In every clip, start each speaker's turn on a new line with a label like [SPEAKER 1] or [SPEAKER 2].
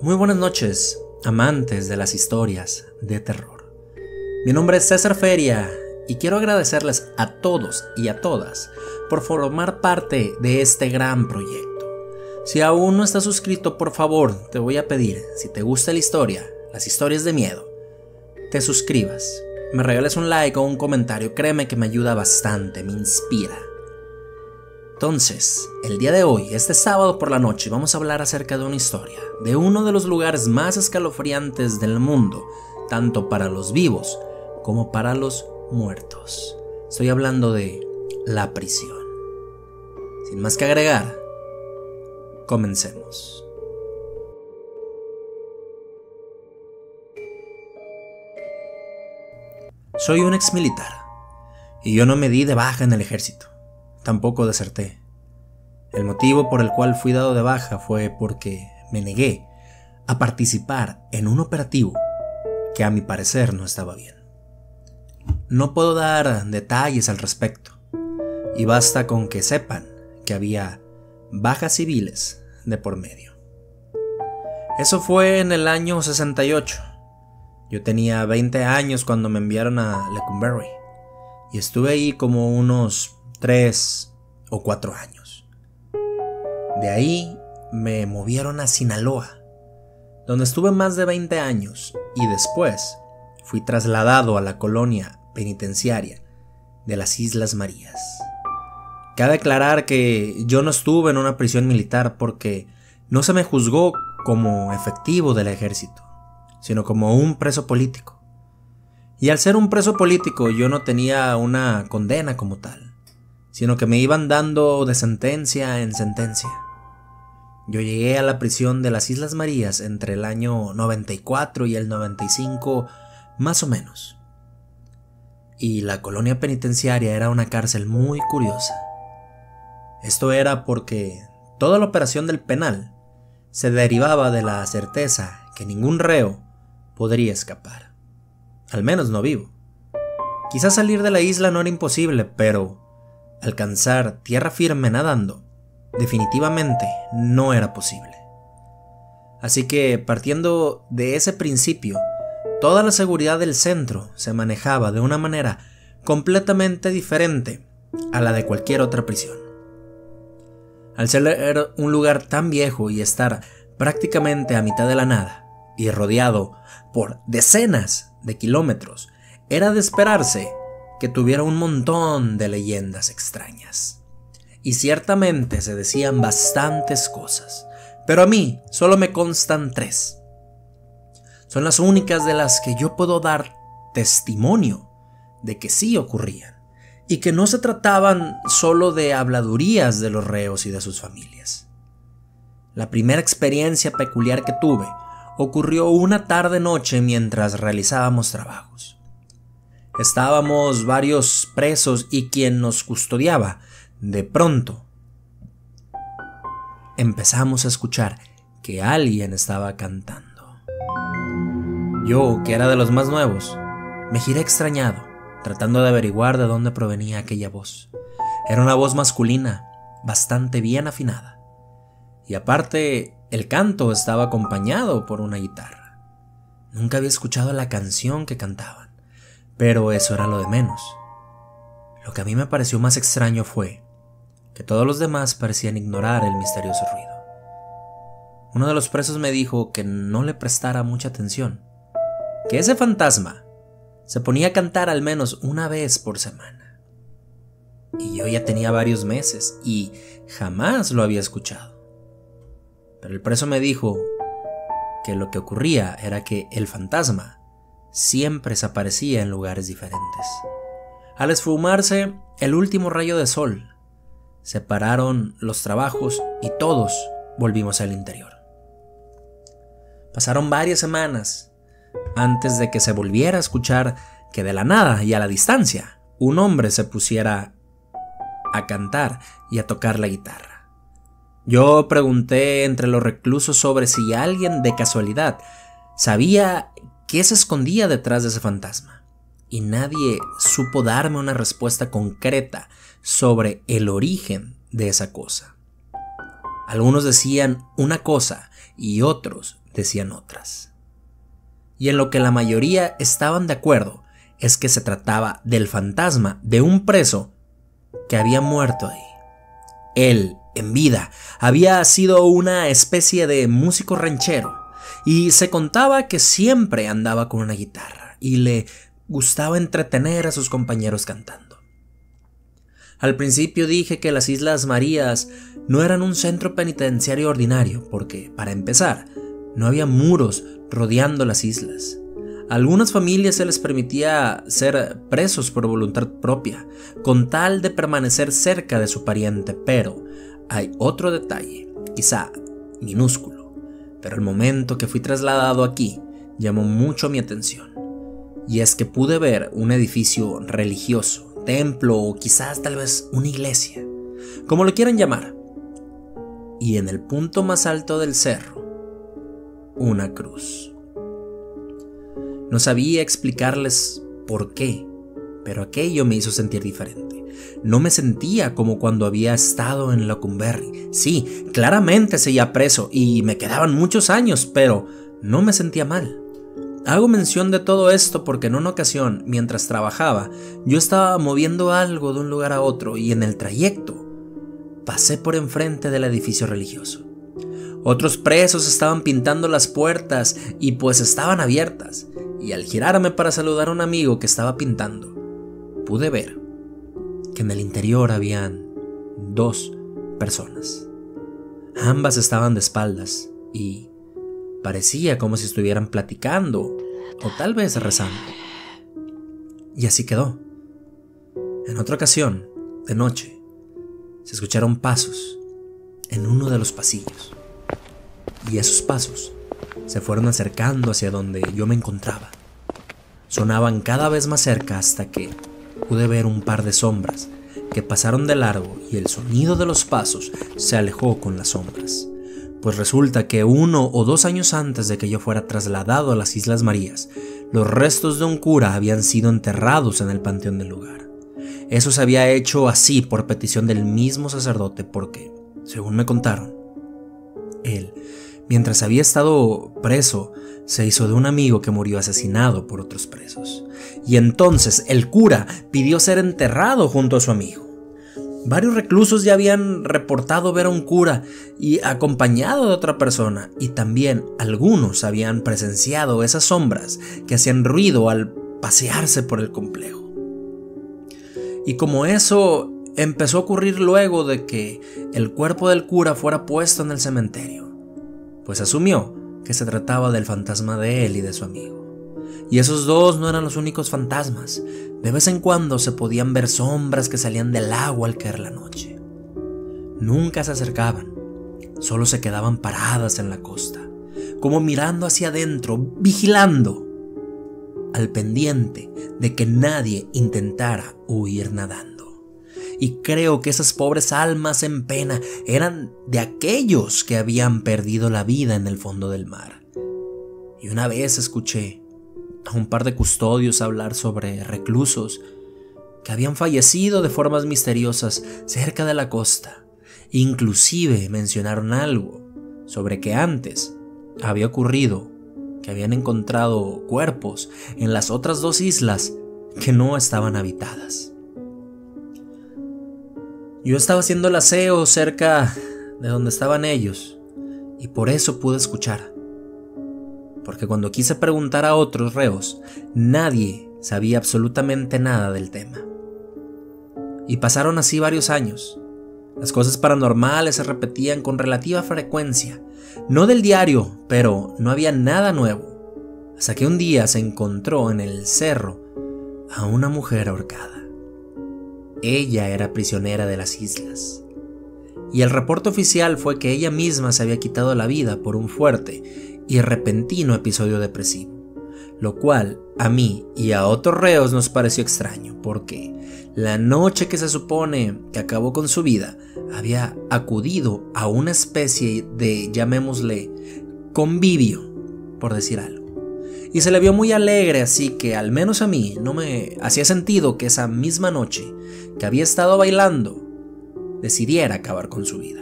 [SPEAKER 1] Muy buenas noches, amantes de las historias de terror. Mi nombre es César Feria y quiero agradecerles a todos y a todas por formar parte de este gran proyecto. Si aún no estás suscrito, por favor, te voy a pedir, si te gusta la historia, las historias de miedo, te suscribas, me regales un like o un comentario, créeme que me ayuda bastante, me inspira. Entonces, el día de hoy, este sábado por la noche, vamos a hablar acerca de una historia, de uno de los lugares más escalofriantes del mundo, tanto para los vivos como para los muertos. Estoy hablando de la prisión. Sin más que agregar, comencemos. Soy un ex militar, y yo no me di de baja en el ejército. Tampoco deserté. El motivo por el cual fui dado de baja fue porque me negué a participar en un operativo que a mi parecer no estaba bien. No puedo dar detalles al respecto, y basta con que sepan que había bajas civiles de por medio. Eso fue en el año 68. Yo tenía 20 años cuando me enviaron a Lecumberri, y estuve ahí como unos 3 o 4 años. De ahí me movieron a Sinaloa, donde estuve más de 20 años, y después fui trasladado a la colonia penitenciaria de las Islas Marías. Cabe aclarar que yo no estuve en una prisión militar porque no se me juzgó como efectivo del ejército, sino como un preso político. Y al ser un preso político yo no tenía una condena como tal, sino que me iban dando de sentencia en sentencia. Yo llegué a la prisión de las Islas Marías entre el año 94 y el 95, más o menos. Y la colonia penitenciaria era una cárcel muy curiosa. Esto era porque toda la operación del penal se derivaba de la certeza que ningún reo podría escapar, al menos no vivo. Quizás salir de la isla no era imposible, pero alcanzar tierra firme nadando definitivamente no era posible. Así que, partiendo de ese principio, toda la seguridad del centro se manejaba de una manera completamente diferente a la de cualquier otra prisión. Al ser un lugar tan viejo y estar prácticamente a mitad de la nada y rodeado por decenas de kilómetros, era de esperarse que tuviera un montón de leyendas extrañas. Y ciertamente se decían bastantes cosas, pero a mí solo me constan 3. Son las únicas de las que yo puedo dar testimonio de que sí ocurrían, y que no se trataban solo de habladurías de los reos y de sus familias. La primera experiencia peculiar que tuve ocurrió una tarde-noche mientras realizábamos trabajos. Estábamos varios presos y quien nos custodiaba, de pronto empezamos a escuchar que alguien estaba cantando. Yo, que era de los más nuevos, me giré extrañado, tratando de averiguar de dónde provenía aquella voz. Era una voz masculina, bastante bien afinada, y aparte el canto estaba acompañado por una guitarra. Nunca había escuchado la canción que cantaban, pero eso era lo de menos. Lo que a mí me pareció más extraño fue que todos los demás parecían ignorar el misterioso ruido. Uno de los presos me dijo que no le prestara mucha atención, que ese fantasma se ponía a cantar al menos una vez por semana. Y yo ya tenía varios meses y jamás lo había escuchado. Pero el preso me dijo que lo que ocurría era que el fantasma siempre se aparecía en lugares diferentes. Al esfumarse el último rayo de sol, se pararon los trabajos y todos volvimos al interior. Pasaron varias semanas antes de que se volviera a escuchar que de la nada y a la distancia un hombre se pusiera a cantar y a tocar la guitarra. Yo pregunté entre los reclusos sobre si alguien de casualidad sabía qué se escondía detrás de ese fantasma, y nadie supo darme una respuesta concreta sobre el origen de esa cosa. Algunos decían una cosa y otros decían otras. Y en lo que la mayoría estaban de acuerdo es que se trataba del fantasma de un preso que había muerto ahí. Él, en vida, había sido una especie de músico ranchero y se contaba que siempre andaba con una guitarra y le gustaba entretener a sus compañeros cantando. Al principio dije que las Islas Marías no eran un centro penitenciario ordinario porque, para empezar, no había muros rodeando las islas. A algunas familias se les permitía ser presos por voluntad propia, con tal de permanecer cerca de su pariente, pero hay otro detalle, quizá minúsculo, pero el momento que fui trasladado aquí llamó mucho mi atención, y es que pude ver un edificio religioso, templo o quizás tal vez una iglesia, como lo quieran llamar, y en el punto más alto del cerro, una cruz. No sabía explicarles por qué, pero aquello me hizo sentir diferente. No me sentía como cuando había estado en Lecumberri. Sí, claramente seguía preso y me quedaban muchos años, pero no me sentía mal. Hago mención de todo esto porque en una ocasión, mientras trabajaba, yo estaba moviendo algo de un lugar a otro y en el trayecto pasé por enfrente del edificio religioso. Otros presos estaban pintando las puertas y pues estaban abiertas, y al girarme para saludar a un amigo que estaba pintando, pude ver que en el interior habían 2 personas. Ambas estaban de espaldas y parecía como si estuvieran platicando o tal vez rezando. Y así quedó. En otra ocasión, de noche, se escucharon pasos en uno de los pasillos. Y esos pasos se fueron acercando hacia donde yo me encontraba. Sonaban cada vez más cerca hasta que pude ver un par de sombras que pasaron de largo y el sonido de los pasos se alejó con las sombras. Pues resulta que 1 o 2 años antes de que yo fuera trasladado a las Islas Marías, los restos de un cura habían sido enterrados en el panteón del lugar. Eso se había hecho así por petición del mismo sacerdote porque, según me contaron, él, mientras había estado preso, se hizo de un amigo que murió asesinado por otros presos. Y entonces el cura pidió ser enterrado junto a su amigo. Varios reclusos ya habían reportado ver a un cura y acompañado de otra persona, y también algunos habían presenciado esas sombras que hacían ruido al pasearse por el complejo. Y como eso empezó a ocurrir luego de que el cuerpo del cura fuera puesto en el cementerio, pues asumió que se trataba del fantasma de él y de su amigo. Y esos 2 no eran los únicos fantasmas. De vez en cuando se podían ver sombras que salían del agua al caer la noche. Nunca se acercaban, solo se quedaban paradas en la costa, como mirando hacia adentro, vigilando, al pendiente de que nadie intentara huir nadando. Y creo que esas pobres almas en pena eran de aquellos que habían perdido la vida en el fondo del mar. Y una vez escuché a un par de custodios hablar sobre reclusos que habían fallecido de formas misteriosas cerca de la costa. Inclusive mencionaron algo sobre que antes había ocurrido que habían encontrado cuerpos en las otras 2 islas que no estaban habitadas. Yo estaba haciendo el aseo cerca de donde estaban ellos y por eso pude escuchar. Porque cuando quise preguntar a otros reos, nadie sabía absolutamente nada del tema. Y pasaron así varios años. Las cosas paranormales se repetían con relativa frecuencia. No del diario, pero no había nada nuevo. Hasta que un día se encontró en el cerro a una mujer ahorcada. Ella era prisionera de las islas. Y el reporte oficial fue que ella misma se había quitado la vida por un fuerte y repentino episodio depresivo, lo cual a mí y a otros reos nos pareció extraño, porque la noche que se supone que acabó con su vida, había acudido a una especie de, llamémosle, convivio, por decir algo, y se le vio muy alegre, así que al menos a mí no me hacía sentido que esa misma noche que había estado bailando, decidiera acabar con su vida.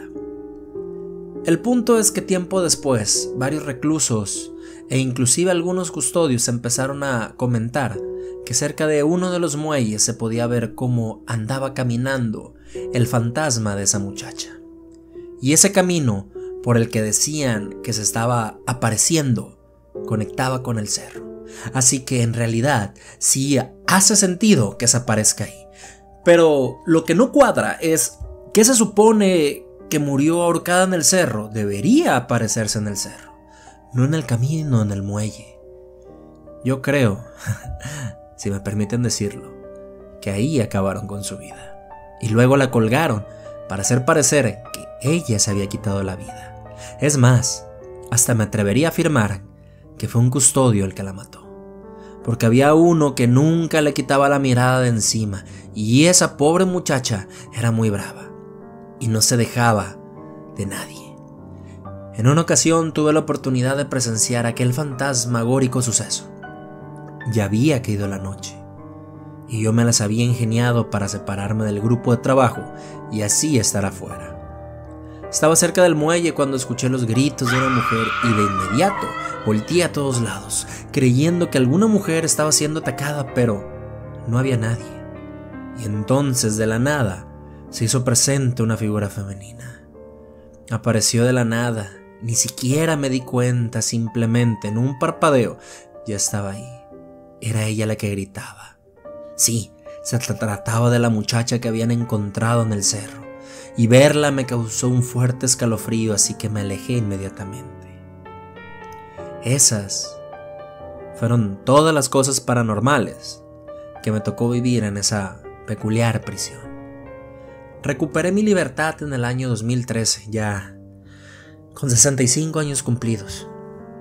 [SPEAKER 1] El punto es que tiempo después, varios reclusos e inclusive algunos custodios empezaron a comentar que cerca de uno de los muelles se podía ver cómo andaba caminando el fantasma de esa muchacha. Y ese camino por el que decían que se estaba apareciendo conectaba con el cerro. Así que en realidad sí hace sentido que se aparezca ahí. Pero lo que no cuadra es que se supone que murió ahorcada en el cerro debería aparecerse en el cerro, no en el camino, en el muelle. Yo creo, si me permiten decirlo, que ahí acabaron con su vida. Y luego la colgaron para hacer parecer que ella se había quitado la vida. Es más, hasta me atrevería a afirmar que fue un custodio el que la mató. Porque había uno que nunca le quitaba la mirada de encima y esa pobre muchacha era muy brava y no se dejaba de nadie. En una ocasión tuve la oportunidad de presenciar aquel fantasmagórico suceso. Ya había caído la noche y yo me las había ingeniado para separarme del grupo de trabajo y así estar afuera. Estaba cerca del muelle cuando escuché los gritos de una mujer y de inmediato volteé a todos lados, creyendo que alguna mujer estaba siendo atacada, pero no había nadie. Y entonces de la nada se hizo presente una figura femenina. Apareció de la nada, ni siquiera me di cuenta, simplemente en un parpadeo ya estaba ahí. Era ella la que gritaba. Sí, se trataba de la muchacha que habían encontrado en el cerro. Y verla me causó un fuerte escalofrío, así que me alejé inmediatamente. Esas fueron todas las cosas paranormales que me tocó vivir en esa peculiar prisión. Recuperé mi libertad en el año 2013, ya con 65 años cumplidos.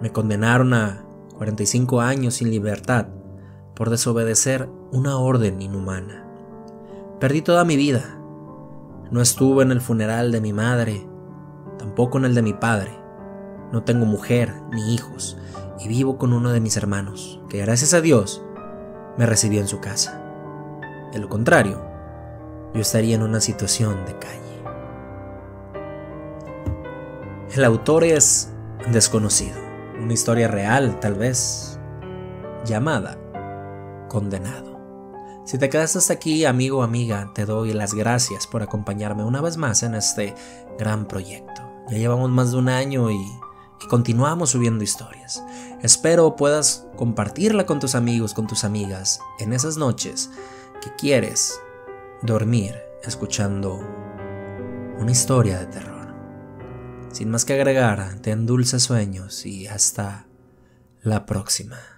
[SPEAKER 1] Me condenaron a 45 años sin libertad por desobedecer una orden inhumana. Perdí toda mi vida. No estuve en el funeral de mi madre, tampoco en el de mi padre. No tengo mujer ni hijos y vivo con uno de mis hermanos, que gracias a Dios me recibió en su casa. De lo contrario, yo estaría en una situación de calle. El autor es desconocido, una historia real tal vez, llamada Condenado. Si te quedaste hasta aquí, amigo o amiga, te doy las gracias por acompañarme una vez más en este gran proyecto. Ya llevamos más de un año y continuamos subiendo historias. Espero puedas compartirla con tus amigos, con tus amigas, en esas noches que quieres dormir escuchando una historia de terror. Sin más que agregar, ten dulces sueños y hasta la próxima.